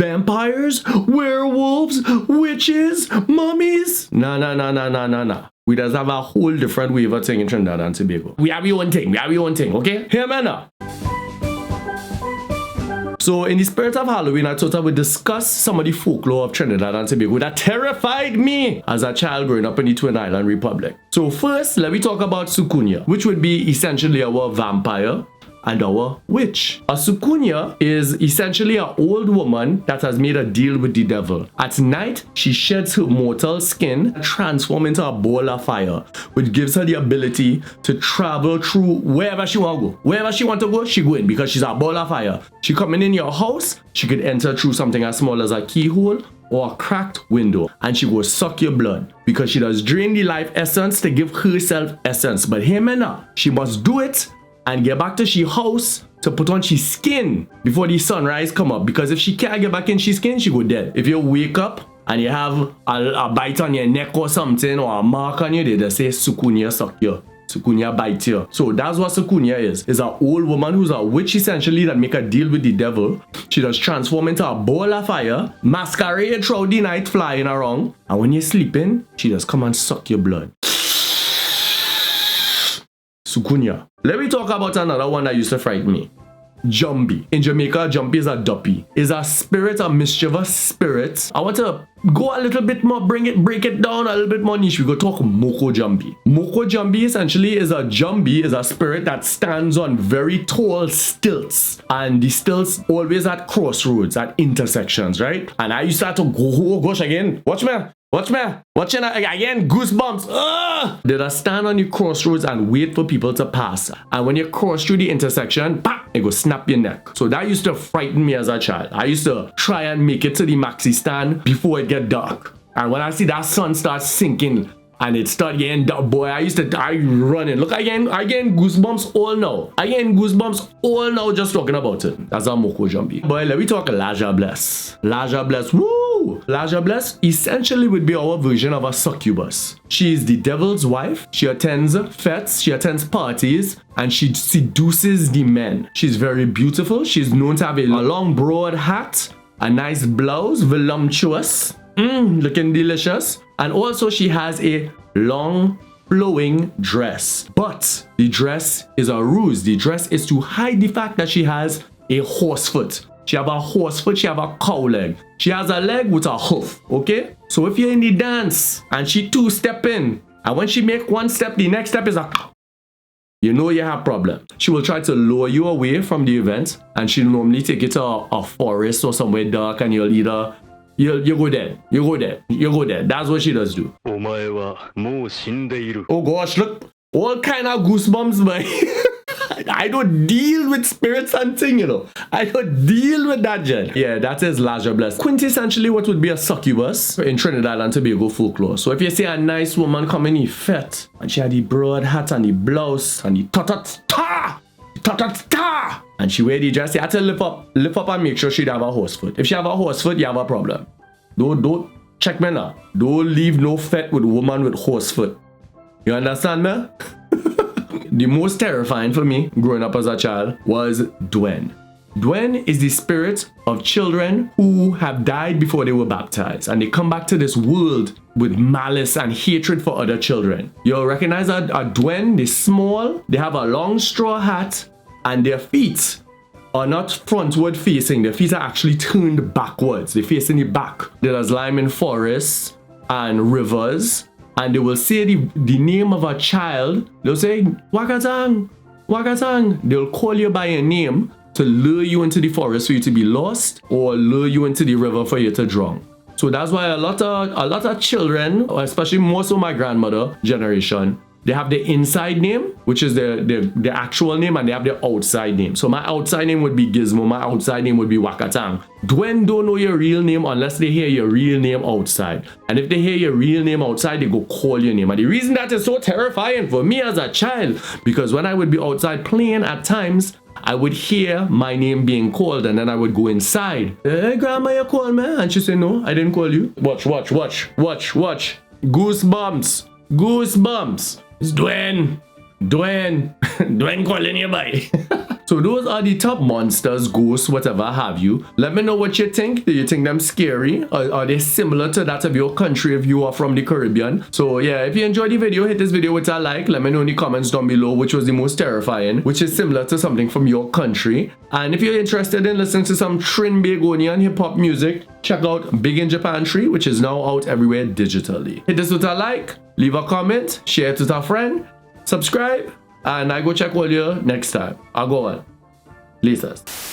vampires, werewolves, witches, mummies. Nah. We does have a whole different way of thing in Trinidad and Tobago. We have your own thing, okay? Hear me now. So in the spirit of Halloween, I thought I would discuss some of the folklore of Trinidad and Tobago that terrified me as a child growing up in the Twin Island Republic. So first, let me talk about Sukunya, which would be essentially our vampire and our witch. A Sukunya is essentially an old woman that has made a deal with the devil. At night, she sheds her mortal skin, transforms into a ball of fire, which gives her the ability to travel through wherever she want to go. Wherever she want to go, she go in because she's a ball of fire. She coming in your house, she could enter through something as small as a keyhole or a cracked window, and she will suck your blood because she does drain the life essence to give herself essence. But hear me now, she must do it and get back to she house to put on she skin before the sunrise come up, because if she can't get back in she skin, she go dead. If you wake up and you have a bite on your neck or something, or a mark on you, they just say Sukunya suck you, Sukunya bite you. So that's what Sukunya is an old woman who's a witch essentially that make a deal with the devil. She does transform into a ball of fire, masquerade throughout the night flying around, and when you're sleeping, she does come and suck your blood. Sukunya. Let me talk about another one that used to frighten me. Jumpy. In Jamaica, Jumpy is a duppy. Is a spirit, a mischievous spirit. I want to go a little bit more, break it down a little bit more niche. We go talk Moko Jumpy. Moko Jumpy essentially is a spirit that stands on very tall stilts. And the stilts always at crossroads, at intersections, right? And I used to have to go, oh gosh, again, watching again, goosebumps. Did I stand on the crossroads and wait for people to pass? And when you cross through the intersection, pop, it go snap your neck. So that used to frighten me as a child. I used to try and make it to the maxi stand before it get dark. And when I see that sun start sinking and it start getting dark, boy, I running. Look, I getting goosebumps all now. I getting goosebumps all now just talking about it. That's a Moko Jumpy. Boy, let me talk Laja Bless. Laja Bless, woo! Laja Bless essentially would be our version of a succubus. She is the devil's wife. She attends fetes, she attends parties, and she seduces the men. She's very beautiful. She's known to have a long broad hat, a nice blouse, voluptuous, looking delicious. And also she has a long flowing dress. But the dress is a ruse. The dress is to hide the fact that she has a horse foot. She have a horse foot, she have a cow leg. She has a leg with a hoof, okay? So if you're in the dance and she two-step in, and when she make one step, the next step is a, you know you have problem. She will try to lure you away from the event, and she'll normally take you to a forest or somewhere dark, and you'll either you go dead. You go dead. That's what she does do. Oh gosh, look, all kind of goosebumps, man. I don't deal with spirits and thing, you know. I don't deal with that, Jen. Yeah, that is Laja Bless. Quintessentially what would be a succubus in Trinidad and Tobago folklore. So if you see a nice woman coming in fete, and she had the broad hat and the blouse and the ta-ta-ta, and she wear the dress, you have to lift up and make sure she'd have a horse foot. If she have a horse foot, you have a problem. Don't check me now. Don't leave no fete with a woman with horse foot. You understand me? The most terrifying for me growing up as a child was Dwen. Dwen is the spirit of children who have died before they were baptized, and they come back to this world with malice and hatred for other children. You'll recognize a Dwen. They're small, they have a long straw hat, and their feet are not frontward facing. Their feet are actually turned backwards. They face in the back. They just lie in forests and rivers, and they will say the name of a child. They'll say, Wakatang, Wakatang. They'll call you by your name to lure you into the forest for you to be lost, or lure you into the river for you to drown. So that's why a lot of children, especially more so my grandmother generation, they have the inside name, which is the actual name, and they have the outside name. So my outside name would be Gizmo, my outside name would be Wakatang. Dwen don't know your real name unless they hear your real name outside. And if they hear your real name outside, they go call your name. And the reason that is so terrifying for me as a child, because when I would be outside playing at times, I would hear my name being called, and then I would go inside. Hey, grandma, you call me? And she said, no, I didn't call you. Watch. Goosebumps. It's Dwen calling you by. So those are the top monsters, ghosts, whatever have you. Let me know what you think. Do you think them scary? Or are they similar to that of your country if you are from the Caribbean? So yeah, if you enjoyed the video, hit this video with a like. Let me know in the comments down below which was the most terrifying, which is similar to something from your country. And if you're interested in listening to some Trinbagonian hip-hop music, check out Big in Japan 3, which is now out everywhere digitally. Hit this with a like, leave a comment, share it with a friend, subscribe, and I go check all you next time. I'll go on. Latest.